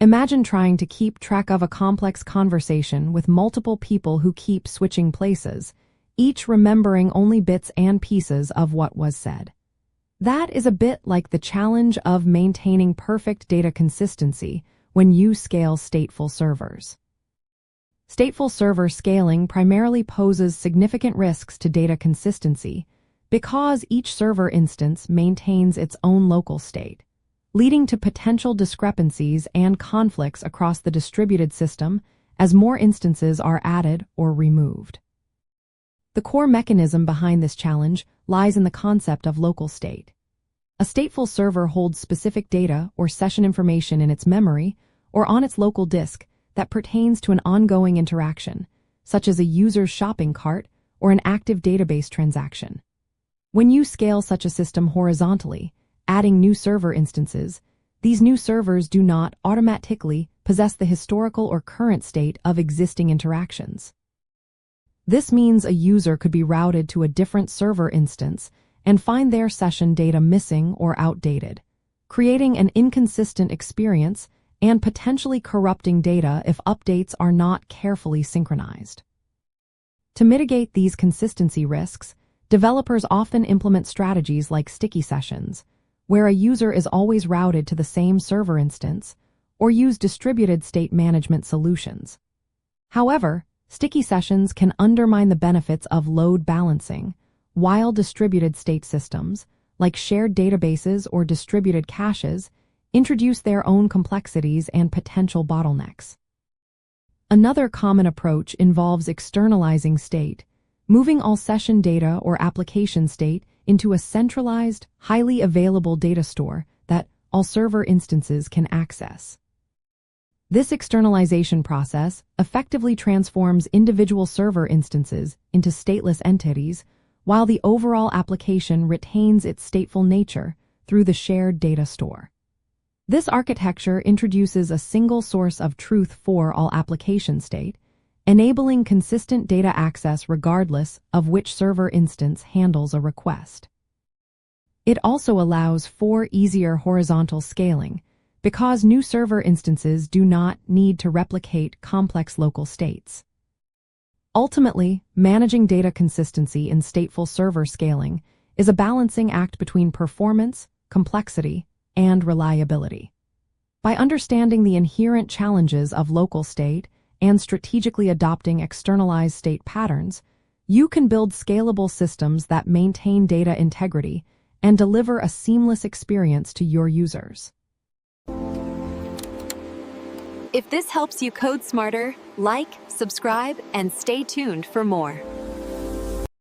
Imagine trying to keep track of a complex conversation with multiple people who keep switching places, each remembering only bits and pieces of what was said. That is a bit like the challenge of maintaining perfect data consistency when you scale stateful servers. Stateful server scaling primarily poses significant risks to data consistency because each server instance maintains its own local state, leading to potential discrepancies and conflicts across the distributed system as more instances are added or removed. The core mechanism behind this challenge lies in the concept of local state. A stateful server holds specific data or session information in its memory or on its local disk that pertains to an ongoing interaction, such as a user's shopping cart or an active database transaction. When you scale such a system horizontally, adding new server instances, these new servers do not automatically possess the historical or current state of existing interactions. This means a user could be routed to a different server instance and find their session data missing or outdated, creating an inconsistent experience and potentially corrupting data if updates are not carefully synchronized. To mitigate these consistency risks, developers often implement strategies like sticky sessions, where a user is always routed to the same server instance, or use distributed state management solutions. However, sticky sessions can undermine the benefits of load balancing, while distributed state systems, like shared databases or distributed caches, introduce their own complexities and potential bottlenecks. Another common approach involves externalizing state, moving all session data or application state into a centralized, highly available data store that all server instances can access. This externalization process effectively transforms individual server instances into stateless entities, while the overall application retains its stateful nature through the shared data store. This architecture introduces a single source of truth for all application state, enabling consistent data access regardless of which server instance handles a request. It also allows for easier horizontal scaling, because new server instances do not need to replicate complex local states. Ultimately, managing data consistency in stateful server scaling is a balancing act between performance, complexity, and reliability. By understanding the inherent challenges of local state and strategically adopting externalized state patterns, you can build scalable systems that maintain data integrity and deliver a seamless experience to your users. If this helps you code smarter, like, subscribe, and stay tuned for more.